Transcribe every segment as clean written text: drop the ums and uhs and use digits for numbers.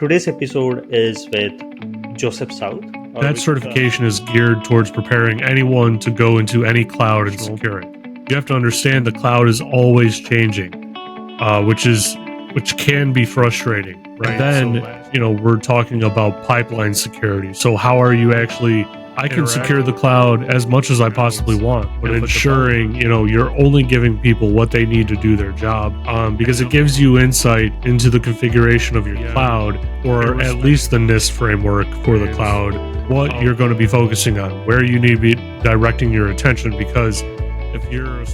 Today's episode is with Joseph South. That certification is geared towards preparing anyone to go into any cloud and secure it. You have to understand the cloud is always changing, which can be frustrating, right? And then, we're talking about pipeline security. So how are you actually? I can secure the cloud as much as I possibly want, but ensuring, you're only giving people what they need to do their job, because it gives you insight into the configuration of your cloud, or at least the NIST framework for the cloud, what you're going to be focusing on, where you need to be directing your attention, because if you're...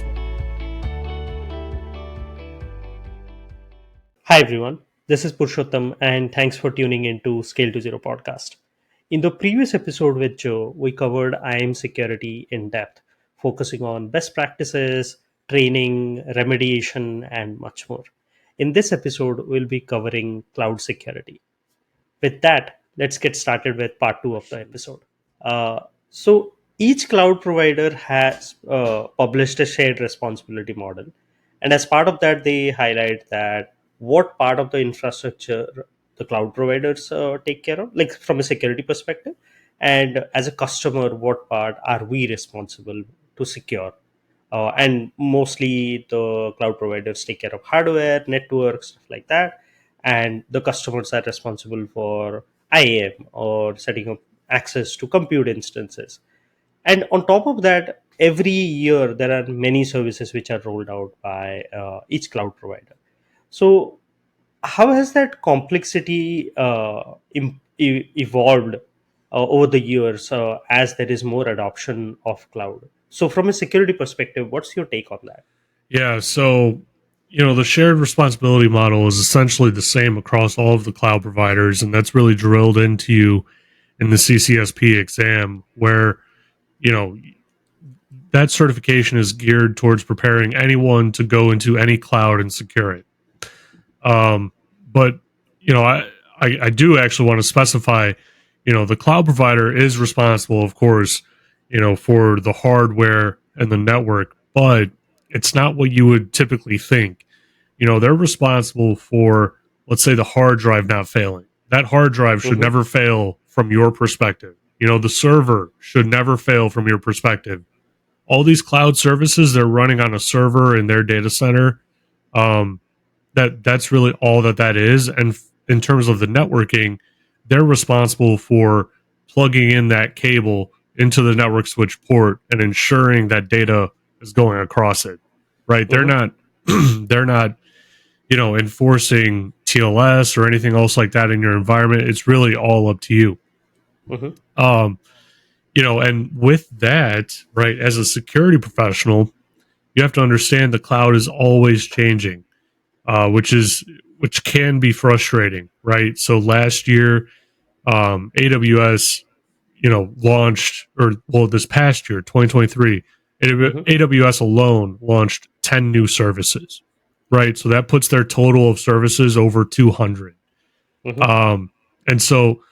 Hi everyone, this is Purushottam and thanks for tuning into ScaletoZero podcast. In the previous episode with Joe, we covered IAM security in depth, focusing on best practices, training, remediation, and much more. In this episode, we'll be covering cloud security. With that, let's get started with part 2 of the episode. So each cloud provider has published a shared responsibility model. And as part of that, they highlight that what part of the infrastructure the cloud providers take care of, like from a security perspective. And as a customer, what part are we responsible to secure? And mostly the cloud providers take care of hardware, networks, stuff like that. And the customers are responsible for IAM or setting up access to compute instances. And on top of that, every year there are many services which are rolled out by each cloud provider. So how has that complexity evolved over the years as there is more adoption of cloud? So from a security perspective, what's your take on that? Yeah, so the shared responsibility model is essentially the same across all of the cloud providers, and that's really drilled into you in the CCSP exam, where you know that certification is geared towards preparing anyone to go into any cloud and secure it. But I do actually want to specify, the cloud provider is responsible, of course, for the hardware and the network, but it's not what you would typically think. They're responsible for, let's say, the hard drive not failing. That hard drive should never fail from your perspective. The server should never fail from your perspective. All these cloud services, they're running on a server in their data center. That's really all that is. And in terms of the networking, they're responsible for plugging in that cable into the network switch port and ensuring that data is going across it. Right? They're not they're not enforcing TLS or anything else like that in your environment. It's really all up to you. And with that, right, as a security professional, you have to understand the cloud is always changing, which can be frustrating, right? So last year, AWS, launched, this past year, 2023, AWS alone launched 10 new services, right? So that puts their total of services over 200. And so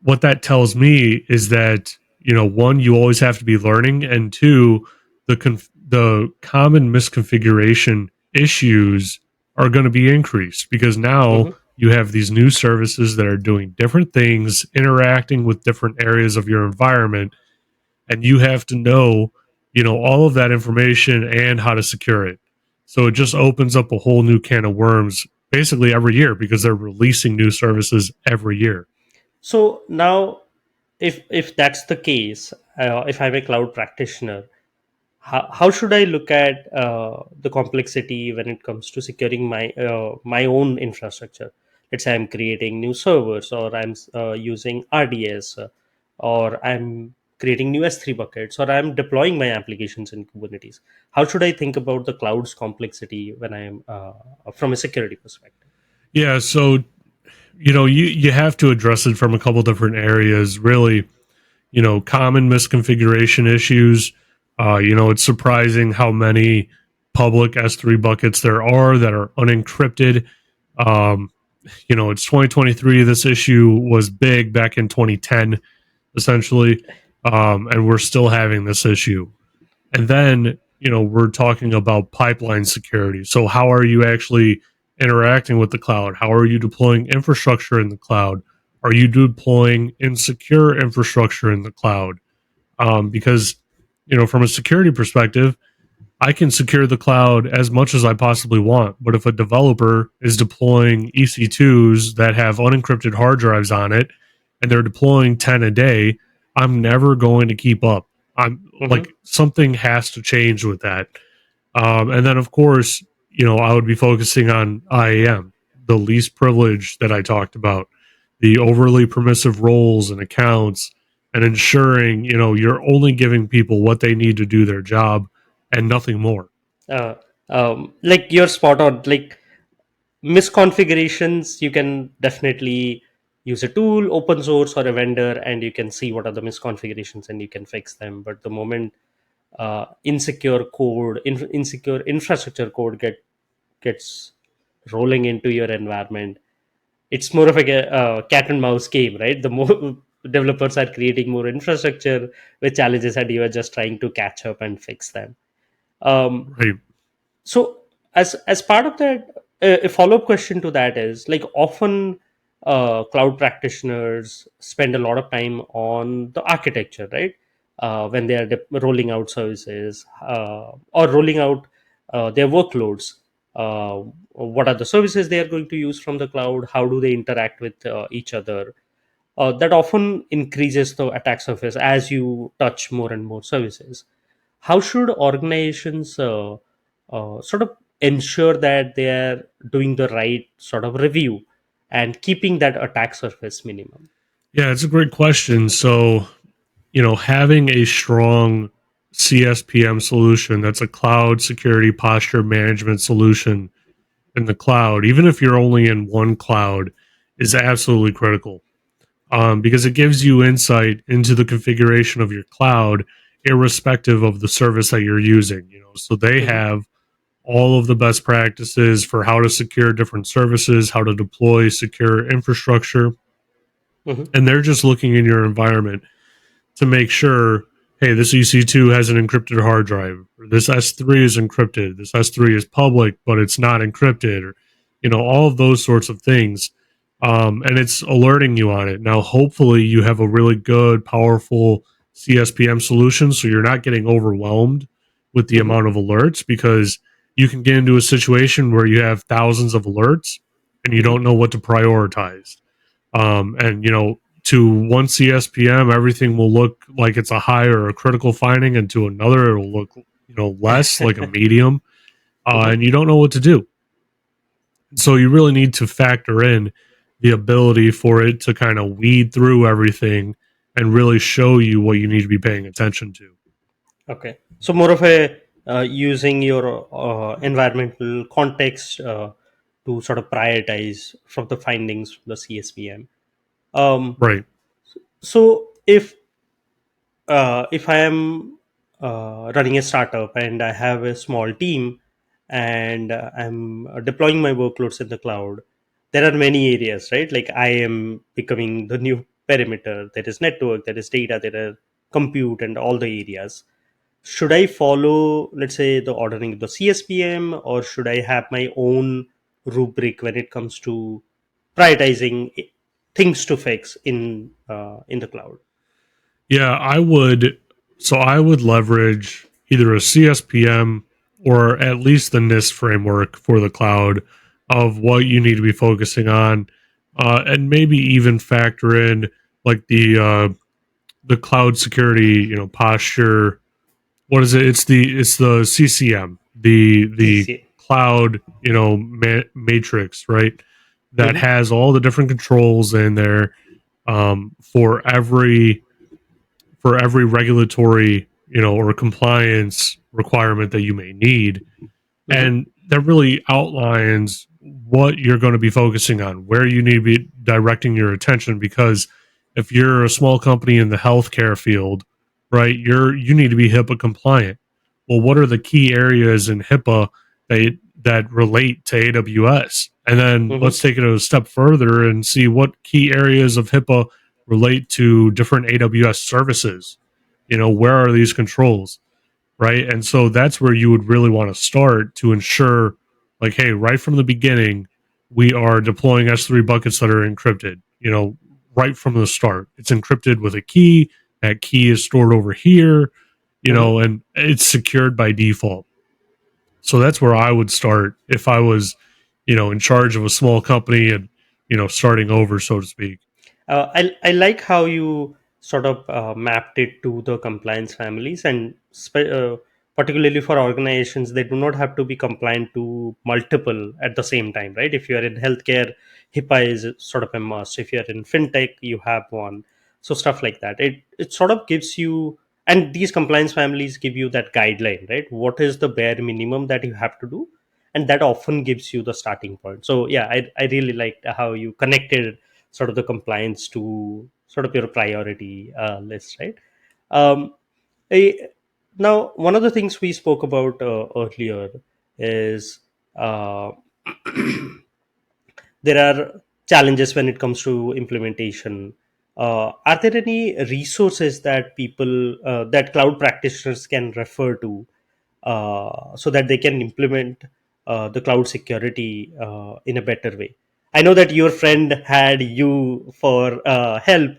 what that tells me is that, one, you always have to be learning, and two, the common misconfiguration issues are going to be increased because now you have these new services that are doing different things, interacting with different areas of your environment, and you have to know, all of that information and how to secure it. So it just opens up a whole new can of worms basically every year because they're releasing new services every year. So now, if that's the case, if I'm a cloud practitioner, how should I look at the complexity when it comes to securing my own infrastructure? Let's say I'm creating new servers, or I'm using RDS, or I'm creating new S3 buckets, or I'm deploying my applications in Kubernetes. How should I think about the cloud's complexity when I'm from a security perspective? Yeah, so you have to address it from a couple different areas. Really, common misconfiguration issues. It's surprising how many public S3 buckets there are that are unencrypted. It's 2023. This issue was big back in 2010, essentially, and we're still having this issue. And then, we're talking about pipeline security. So how are you actually interacting with the cloud? How are you deploying infrastructure in the cloud? Are you deploying insecure infrastructure in the cloud? Because from a security perspective, I can secure the cloud as much as I possibly want. But if a developer is deploying EC2s that have unencrypted hard drives on it and they're deploying 10 a day, I'm never going to keep up. I'm Hmm. like, something has to change with that. And then, of course, I would be focusing on IAM, the least privilege that I talked about, the overly permissive roles and accounts, and ensuring, you're only giving people what they need to do their job and nothing more. uh, like you're spot on. Like misconfigurations, you can definitely use a tool, open source or a vendor, and you can see what are the misconfigurations and you can fix them. But the moment insecure code, insecure infrastructure code gets rolling into your environment, it's more of a cat and mouse game, right? The more developers are creating more infrastructure with challenges, and you are just trying to catch up and fix them. Um, Right. so as part of that, a follow-up question to that is, like, often cloud practitioners spend a lot of time on the architecture, right? When they are rolling out services, or rolling out their workloads. What are the services they are going to use from the cloud? How do they interact with each other? That often increases the attack surface as you touch more and more services. How should organizations sort of ensure that they are doing the right sort of review and keeping that attack surface minimum? Yeah, it's a great question. So, having a strong CSPM solution that's a cloud security posture management solution in the cloud, even if you're only in one cloud, is absolutely critical, because it gives you insight into the configuration of your cloud, irrespective of the service that you're using. So they Hmm. have all of the best practices for how to secure different services, how to deploy secure infrastructure, Hmm. and they're just looking in your environment to make sure, hey, this EC2 has an encrypted hard drive, or this S3 is encrypted, this S3 is public, but it's not encrypted, or, all of those sorts of things. And it's alerting you on it. Now, hopefully, you have a really good, powerful CSPM solution so you're not getting overwhelmed with the Hmm. amount of alerts, because you can get into a situation where you have thousands of alerts and you Hmm. don't know what to prioritize. And to one CSPM, everything will look like it's a high or a critical finding, and to another, it'll look less like a medium, Hmm. and you don't know what to do. So you really need to factor in the ability for it to kind of weed through everything and really show you what you need to be paying attention to. Okay, so more of a using your environmental context to sort of prioritize from the findings from the CSPM. Um, Right. so if I am running a startup and I have a small team and I'm deploying my workloads in the cloud, there are many areas, right? Like I am becoming the new perimeter. There is network, there is data, there are compute, and all the areas. Should I follow, let's say, the ordering of the CSPM, or should I have my own rubric when it comes to prioritizing things to fix in the cloud? Yeah, I would. So I would leverage either a CSPM or at least the NIST framework for the cloud of what you need to be focusing on, and maybe even factor in like the cloud security, posture. What is it? It's the CCM, the CC. cloud, matrix, right? That Hmm. has all the different controls in there, for every regulatory, or compliance requirement that you may need. Hmm. And that really outlines what you're going to be focusing on, where you need to be directing your attention. Because if you're a small company in the healthcare field, right, you need to be HIPAA compliant. Well, what are the key areas in HIPAA that relate to AWS? And then Hmm. let's take it a step further and see what key areas of HIPAA relate to different AWS services. Where are these controls? Right. And so that's where you would really want to start to ensure, like, hey, right from the beginning, we are deploying S3 buckets that are encrypted, right from the start. It's encrypted with a key. That key is stored over here, Hmm. and it's secured by default. So that's where I would start if I was, in charge of a small company and, starting over, so to speak. I like how you sort of mapped it to the compliance families, and particularly for organizations, they do not have to be compliant to multiple at the same time, right? If you are in healthcare, HIPAA is sort of a must. If you are in fintech, you have one. So stuff like that. It sort of gives you, and these compliance families give you that guideline, right? What is the bare minimum that you have to do, and that often gives you the starting point. So yeah, I really liked how you connected sort of the compliance to sort of your priority list, right? Um, I, Now, one of the things we spoke about earlier is uh, there are challenges when it comes to implementation. Are there any resources that that cloud practitioners can refer to so that they can implement the cloud security in a better way? I know that your friend had you for help.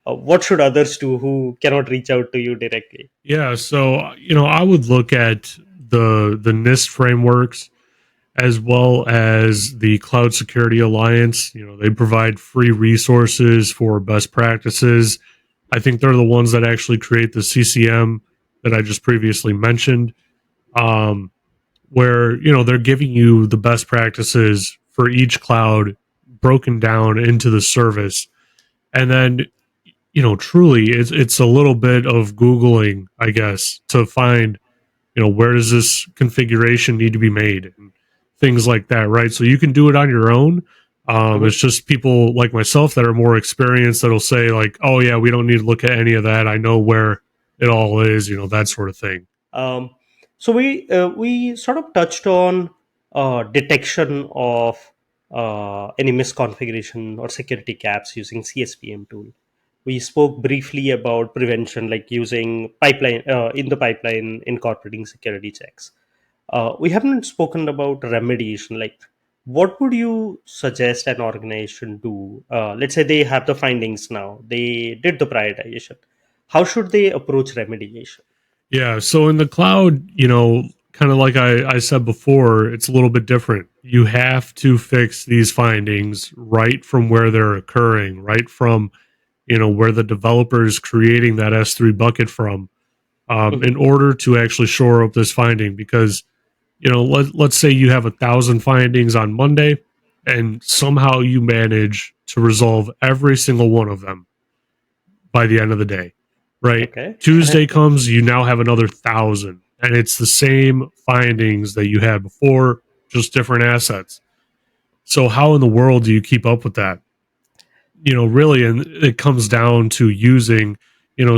What should others do who cannot reach out to you directly? Yeah, so I would look at the NIST frameworks as well as the Cloud Security Alliance. They provide free resources for best practices. I think they're the ones that actually create the CCM that I just previously mentioned, um, where they're giving you the best practices for each cloud broken down into the service, and then truly it's a little bit of googling, I guess, to find where does this configuration need to be made and things like that, right? So you can do it on your own. It's Mhm. just people like myself that are more experienced that'll say like, oh yeah, we don't need to look at any of that, I know where it all is, that sort of thing. Um, so we sort of touched on detection of any misconfiguration or security gaps using CSPM tool. We spoke briefly about prevention, like using pipeline in the pipeline, incorporating security checks. We haven't spoken about remediation. Like, what would you suggest an organization do? Let's say they have the findings now, they did the prioritization. How should they approach remediation? Yeah, so in the cloud, kind of like I said before, it's a little bit different. You have to fix these findings right from where they're occurring, right from where the developer is creating that S3 bucket from, in Mhm. order to actually shore up this finding. Because let's say you have 1,000 findings on Monday, and somehow you manage to resolve every single one of them by the end of the day, right? Okay. Tuesday comes, you now have another 1,000, and it's the same findings that you had before, just different assets. So how in the world do you keep up with that? Really, and it comes down to using,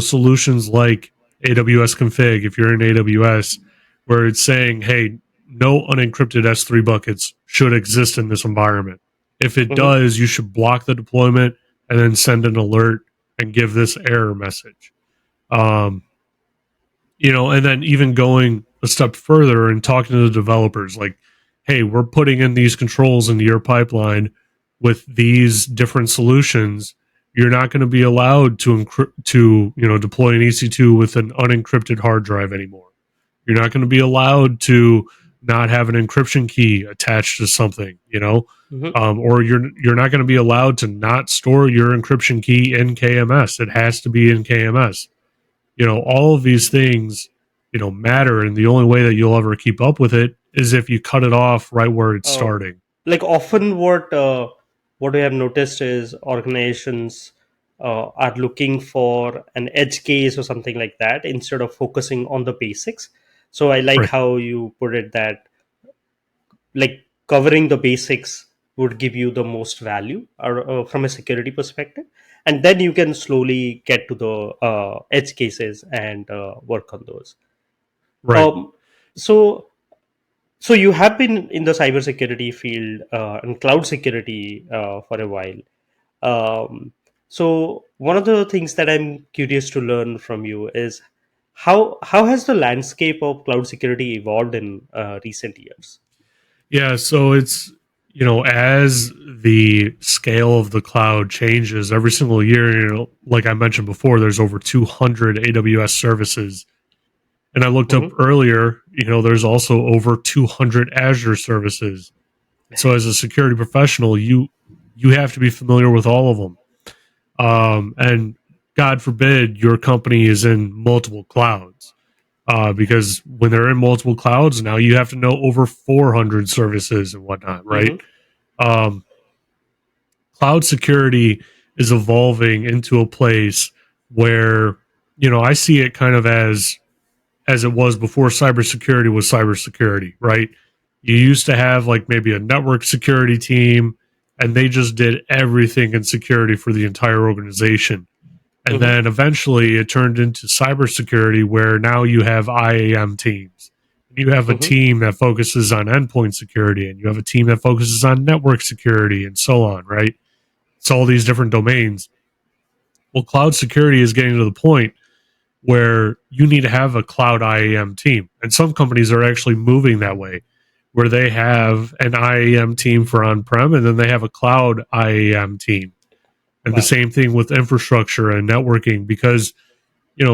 solutions like AWS config, if you're in AWS, where it's saying, hey, no unencrypted S3 buckets should exist in this environment. If it Mhm. does, you should block the deployment and then send an alert and give this error message. Um, and then even going a step further and talking to the developers like, hey, we're putting in these controls into your pipeline with these different solutions. You're not going to be allowed to deploy an EC2 with an unencrypted hard drive anymore. You're not going to be allowed to not have an encryption key attached to something, Mhm. or you're not going to be allowed to not store your encryption key in KMS. It has to be in KMS. All of these things matter, and the only way that you'll ever keep up with it is if you cut it off right where it's Uh, starting. like often, what we have noticed is organizations are looking for an edge case or something like that instead of focusing on the basics. So I like Right. how you put it that like covering the basics would give you the most value or, from a security perspective, and then you can slowly get to the edge cases and work on those. Right. Um, so So you have been in the cybersecurity field and cloud security for a while. So one of the things that I'm curious to learn from you is how has the landscape of cloud security evolved in recent years? Yeah, so it's as the scale of the cloud changes every single year, like I mentioned before, there's over 200 AWS services. And I looked up Mm-hmm. earlier, there's also over 200 Azure services. And so as a security professional, you have to be familiar with all of them. And God forbid your company is in multiple clouds. Because when they're in multiple clouds, now you have to know over 400 services and whatnot, right? Mm-hmm. Um, Cloud security is evolving into a place where I see it kind of as it was before cybersecurity was cybersecurity, right? You used to have like maybe a network security team, and they just did everything in security for the entire organization. And Mm-hmm. then eventually it turned into cybersecurity where now you have IAM teams. You have a Mm-hmm. team that focuses on endpoint security, and you have a team that focuses on network security, and so on, right? It's all these different domains. Well, cloud security is getting to the point where you need to have a cloud IAM team. And some companies are actually moving that way, where they have an IAM team for on prem and then they have a cloud IAM team. And the Wow. same thing with infrastructure and networking, because,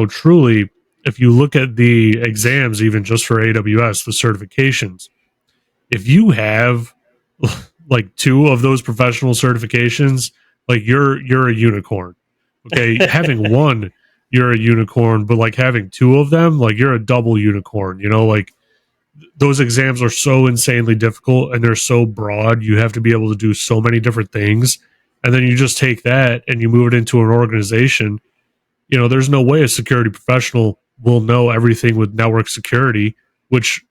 truly, if you look at the exams, even just for AWS, the certifications, if you have like two of those professional certifications, like you're a unicorn. Okay, having one, you're a unicorn, but like having two of them, like you're a double unicorn. Like those exams are so insanely difficult and they're so broad. You have to be able to do so many different things, and then you just take that and you move it into an organization. There's no way a security professional will know everything with network security, which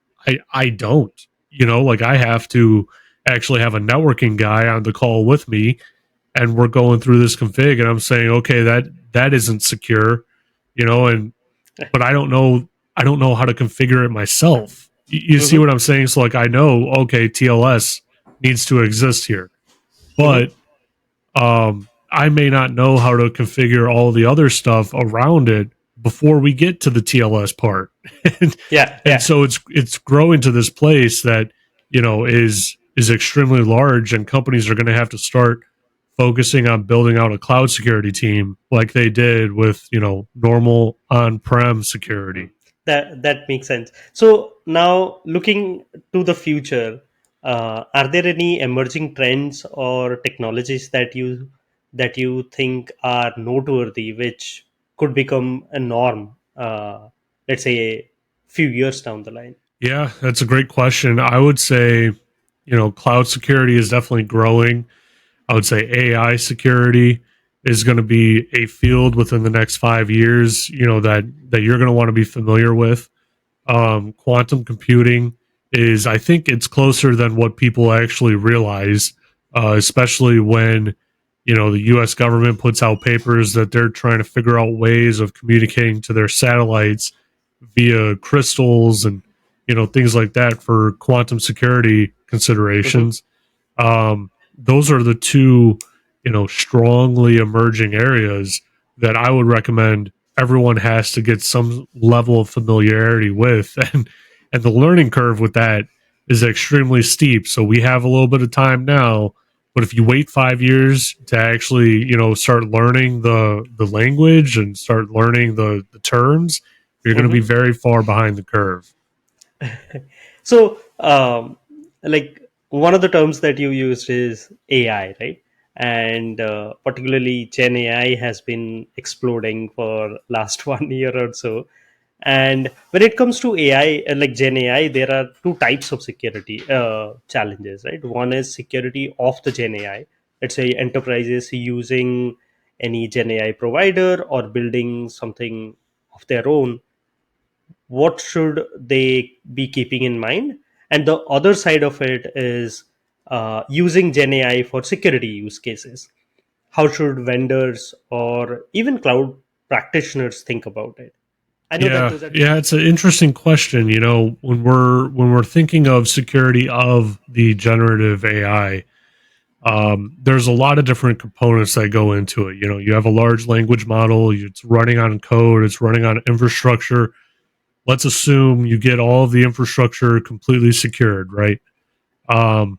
I don't. Like I have to actually have a networking guy on the call with me, and we're going through this config, and I'm saying, okay, that isn't secure, and but I don't know how to configure it myself. You see Mm-hmm. what I'm saying? So like I know, okay, TLS needs to exist here, Mm-hmm. but I may not know how to configure all the other stuff around it before we get to the TLS part. and, Yeah. and Yeah. so it's growing to this place that, is extremely large, and companies are going to have to start focusing on building out a cloud security team like they did with, normal on-prem Mm. security. That makes sense. So now, looking to the future, are there any emerging trends or technologies that you think are noteworthy, which could become a norm? Let's say a few years down the line. Yeah, that's a great question. I would say, cloud security is definitely growing. I would say AI security is going to be a field within the next 5 years, that you're going to want to be familiar with. Quantum computing is, I think it's closer than what people actually realize, especially when, the US government puts out papers that they're trying to figure out ways of communicating to their satellites via crystals and, things like that for quantum security Hmm. considerations. Those are the two, strongly emerging areas that I would recommend everyone has to get some level of familiarity with, and the learning curve with that is extremely steep. So we have a little bit of time now, but if you wait 5 years to actually, start learning the language and start learning the terms, you're going to be Hmm. very far behind the curve. So, like one of the terms that you used is AI, right? And particularly Gen AI has been exploding for last 1 year or so. And when it comes to AI, like Gen AI, there are two types of security challenges, right? One is security of the Gen AI. Let's say enterprises using any Gen AI provider or building something of their own, what should they be keeping in mind? And the other side of it is using Gen AI for security use cases. How should vendors or even cloud practitioners think about it? I know that Yeah, those are yeah, two. it's an interesting question. When we're thinking of security of the generative AI, there's a lot of different components that go into it. You have a large language model, it's running on code, it's running on infrastructure. Let's assume you get all of the infrastructure completely secured, right? Um,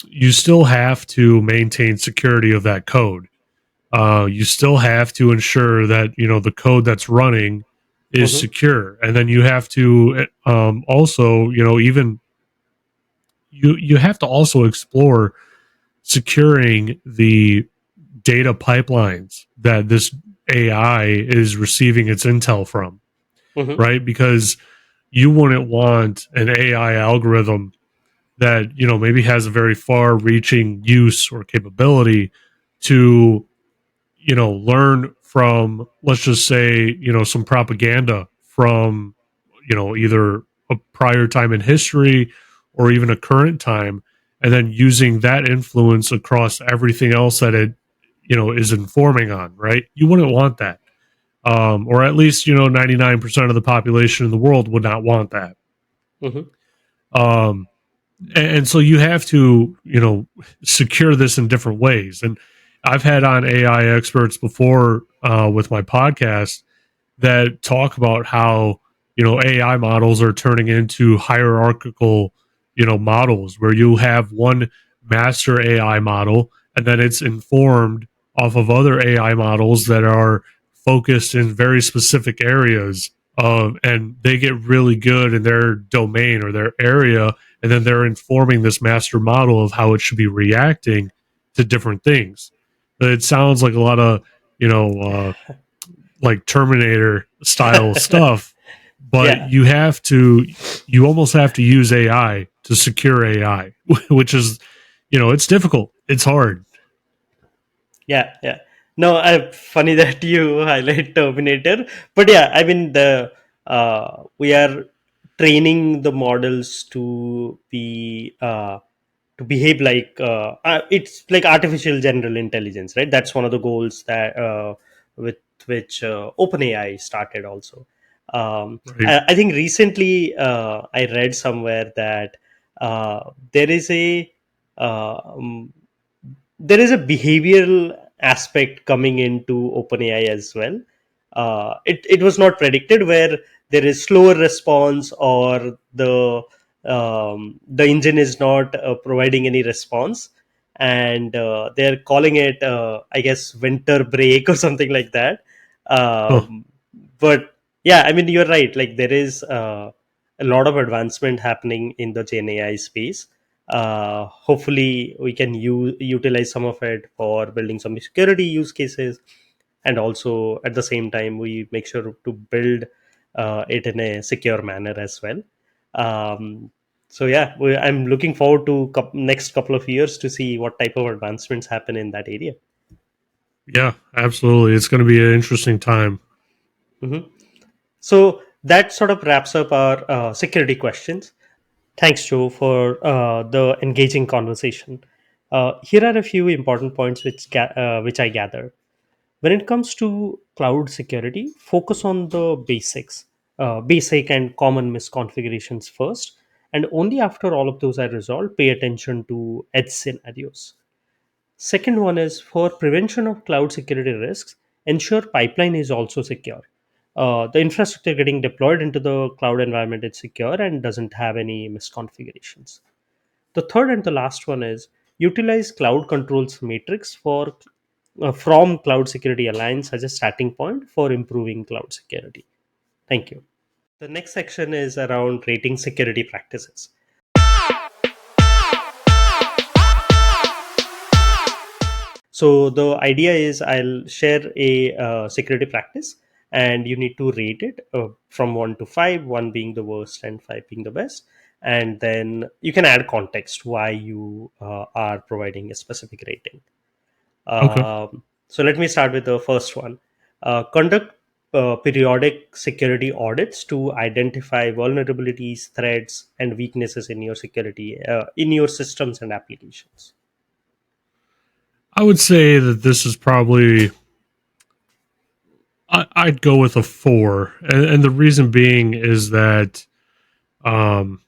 you still have to maintain security of that code. You still have to ensure that the code that's running is Mm-hmm. secure, and then you have to also even you have to also explore securing the data pipelines that this AI is receiving its intel from, Mm-hmm. right? Because you wouldn't want an AI algorithm that maybe has a very far-reaching use or capability to learn from, let's just say, some propaganda from either a prior time in history or even a current time, and then using that influence across everything else that it is informing on, right? You wouldn't want that. Or at least 99% of the population in the world would not want that. Mm-hmm. um, and so you have to secure this in different ways. And I've had on AI experts before with my podcast that talk about how AI models are turning into hierarchical models, where you have one master AI model, and then it's informed off of other AI models that are focused in very specific areas of, and they get really good in their domain or their area, and then they're informing this master model of how it should be reacting to different things. It sounds like a lot of you know uh, like Terminator style stuff, but Yeah. you almost have to use AI to secure AI, which is it's difficult. It's hard. Yeah, yeah. No, funny that you highlight Terminator, but yeah, I mean we are training the models to behave like it's like artificial general intelligence, right? That's one of the goals that with which OpenAI started also. Right. I think recently I read somewhere that there is a uh, um, there is a behavioral aspect coming into OpenAI as well. It was not predicted, where there is slower response, or the engine is not providing any response, and they're calling it, I guess, winter break or something like that. Huh. But yeah, I mean, you're right. Like, there is a lot of advancement happening in the Gen AI space. Hopefully we can utilize some of it for building some security use cases, and also at the same time we make sure to build it in a secure manner as well. So yeah, I'm looking forward to next couple of years to see what type of advancements happen in that area. Yeah, absolutely. It's going to be an interesting time. Mhm. So that sort of wraps up our security questions. Thanks, Joe, for the engaging conversation. Here are a few important points which I gathered. When it comes to cloud security, focus on the basic and common misconfigurations first, and only after all of those are resolved, pay attention to edge scenarios. Second one is, for prevention of cloud security risks, ensure pipeline is also secure. The infrastructure getting deployed into the cloud environment is secure and doesn't have any misconfigurations. The third and the last one is, utilize cloud controls matrix from Cloud Security Alliance as a starting point for improving cloud security. Thank you. The next section is around rating security practices. So the idea is, I'll share a security practice, and you need to rate it from 1 to 5, 1 being the worst and 5 being the best. And then you can add context why you are providing a specific rating. Okay. So let me start with the first one. Conduct periodic security audits to identify vulnerabilities, threats, and weaknesses in your security, in your systems and applications. I would say that this is probably I'd go with a 4, and the reason being is that um,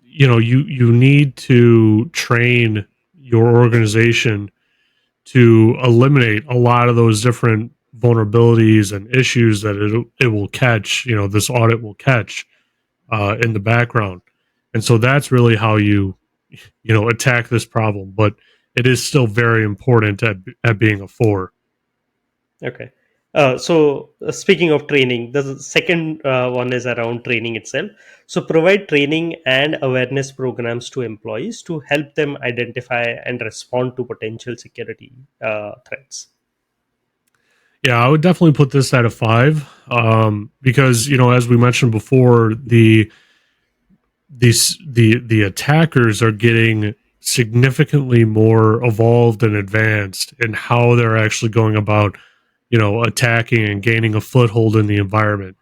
you need to train your organization to eliminate a lot of those different vulnerabilities and issues that it will catch. This audit will catch in the background, and so that's really how you attack this problem, but it is still very important at being a four. Okay. Speaking of training, the second one is around training itself. So, provide training and awareness programs to employees to help them identify and respond to potential security threats. Yeah, I would definitely put this at a five, because as we mentioned before, the attackers are getting significantly more evolved and advanced in how they're actually going about attacking and gaining a foothold in the environment.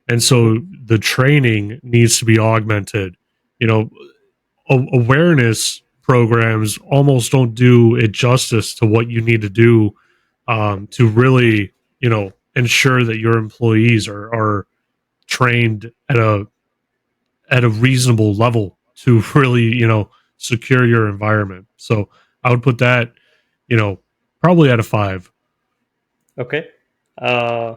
And Hmm. so the training needs to be augmented. You know, awareness programs almost don't do it justice to what you need to do, to really, ensure that your employees are trained at a reasonable level to really, secure your environment. So I would put that, you know, probably at a five. Okay. Uh,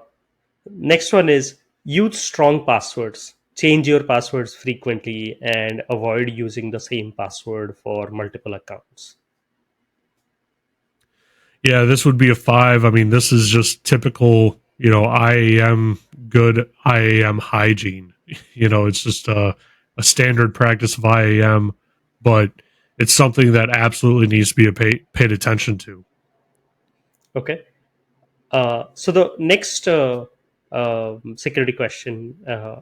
Next one is use strong passwords. Change your passwords frequently and avoid using the same password for multiple accounts. Yeah, this would be a five. I mean, this is just typical, IAM good IAM hygiene. It's just a standard practice of IAM, but it's something that absolutely needs to be paid attention to. Okay. So the next security question,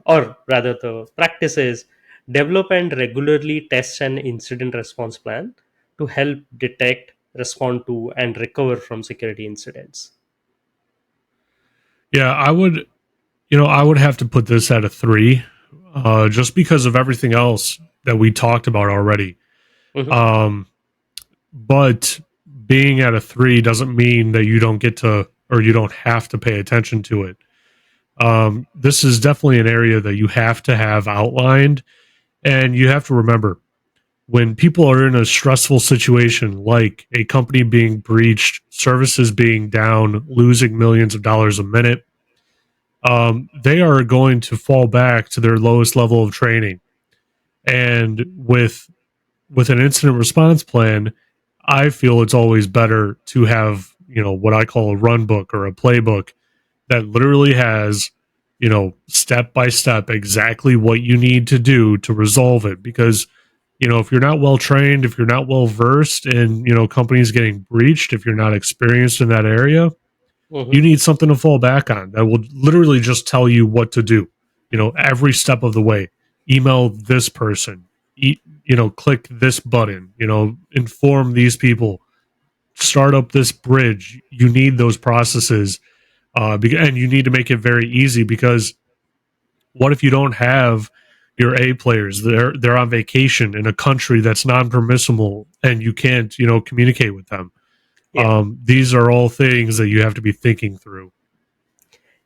or rather the practice is develop and regularly test an incident response plan to help detect, respond to, and recover from security incidents. Yeah, I would have to put this at a three, just because of everything else that we talked about already. Hmm. Um, but being at a three doesn't mean that you don't get to or you don't have to pay attention to it. This is definitely an area that you have to have outlined, and you have to remember when people are in a stressful situation like a company being breached, services being down, losing millions of dollars a minute, they are going to fall back to their lowest level of training. And with an incident response plan, I feel it's always better to have, what I call a run book or a playbook that literally has, step by step exactly what you need to do to resolve it. Because, if you're not well trained, if you're not well versed in, companies getting breached, if you're not experienced in that area, Hmm. you need something to fall back on that will literally just tell you what to do, every step of the way. Email this person, click this button, inform these people, start up this bridge. You need those processes, and you need to make it very easy because what if you don't have your A players? They're on vacation in a country that's non-permissible, and you can't communicate with them. Yeah. These are all things that you have to be thinking through.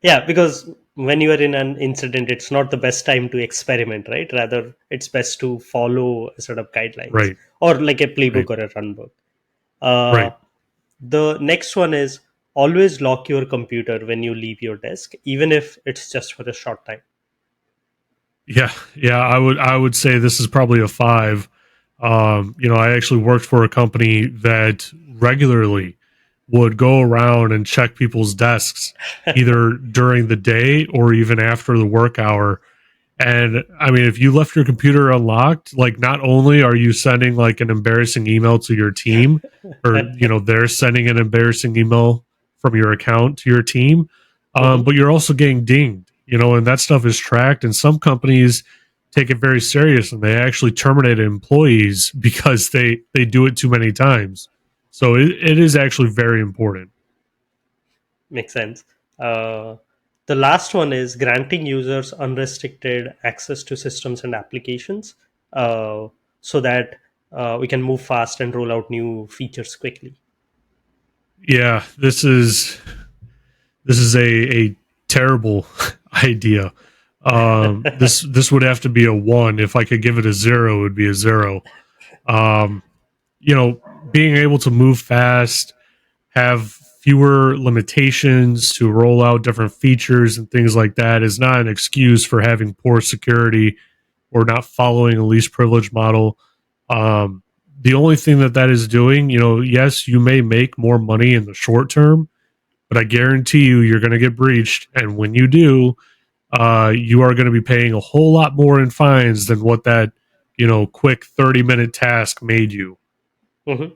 Yeah, because when you are in an incident, it's not the best time to experiment, right? Rather, it's best to follow a set of guidelines Right, or like a playbook right, or a run book. Uh, right. the next one is always lock your computer when you leave your desk, even if it's just for a short time. Yeah, yeah. I would say this is probably a five. I actually worked for a company that regularly would go around and check people's desks either during the day or even after the work hour. And I mean, if you left your computer unlocked, like not only are you sending like an embarrassing email to your team, or they're sending an embarrassing email from your account to your team, Mhm. but you're also getting dinged, and that stuff is tracked. And some companies take it very serious, and they actually terminate employees because they do it too many times. So it is actually very important. Makes sense. Uh, the last one is granting users unrestricted access to systems and applications, uh, so that we can move fast and roll out new features quickly. Yeah, this is a terrible idea. This would have to be a one. If I could give it a zero, it would be a zero. Um, Being able to move fast, have fewer limitations to roll out different features and things like that is not an excuse for having poor security or not following a least privilege model. the only thing that that is doing, yes, you may make more money in the short term, but I guarantee you, you're going to get breached. And when you do, you are going to be paying a whole lot more in fines than what that, quick 30-minute task made you. Mhm.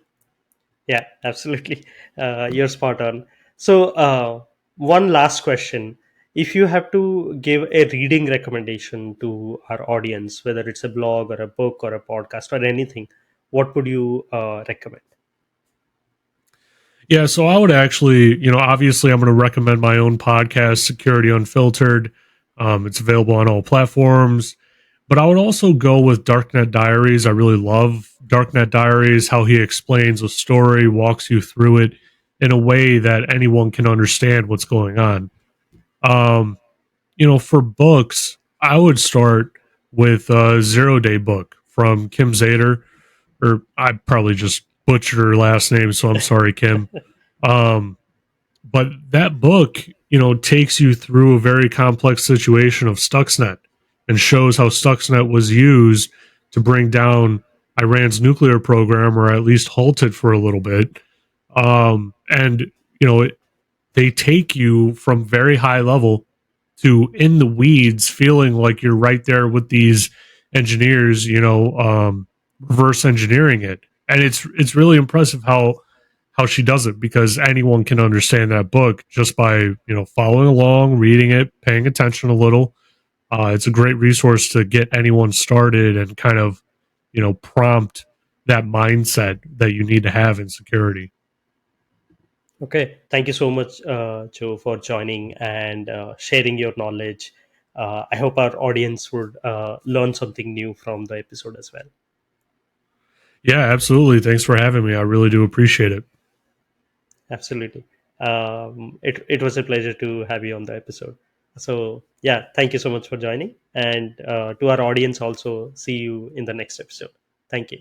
Yeah, absolutely. You're spot on. So, one last question. If you have to give a reading recommendation to our audience, whether it's a blog or a book or a podcast or anything, what would you recommend? Yeah, so I would actually, obviously, I'm going to recommend my own podcast, Security Unfiltered. It's available on all platforms. But I would also go with Darknet Diaries. I really love Darknet Diaries, how he explains a story, walks you through it in a way that anyone can understand what's going on. Um, for books, I would start with a 0 Day book from Kim Zader, or I probably just butchered her last name, so I'm sorry, Kim. Um, but that book, takes you through a very complex situation of Stuxnet and shows how Stuxnet was used to bring down Iran's nuclear program, or at least halt it for a little bit. And you know, they take you from very high level to in the weeds, feeling like you're right there with these engineers, reverse engineering it. And it's really impressive how she does it, because anyone can understand that book just by following along, reading it, paying attention a little. It's a great resource to get anyone started and kind of prompt that mindset that you need to have in security. Okay, thank you so much, Joe, for joining and sharing your knowledge. I hope our audience would learn something new from the episode as well. Yeah, absolutely. Thanks for having me. I really do appreciate it. Absolutely. It was a pleasure to have you on the episode. So, yeah, thank you so much for joining. And to our audience, also, see you in the next episode. Thank you.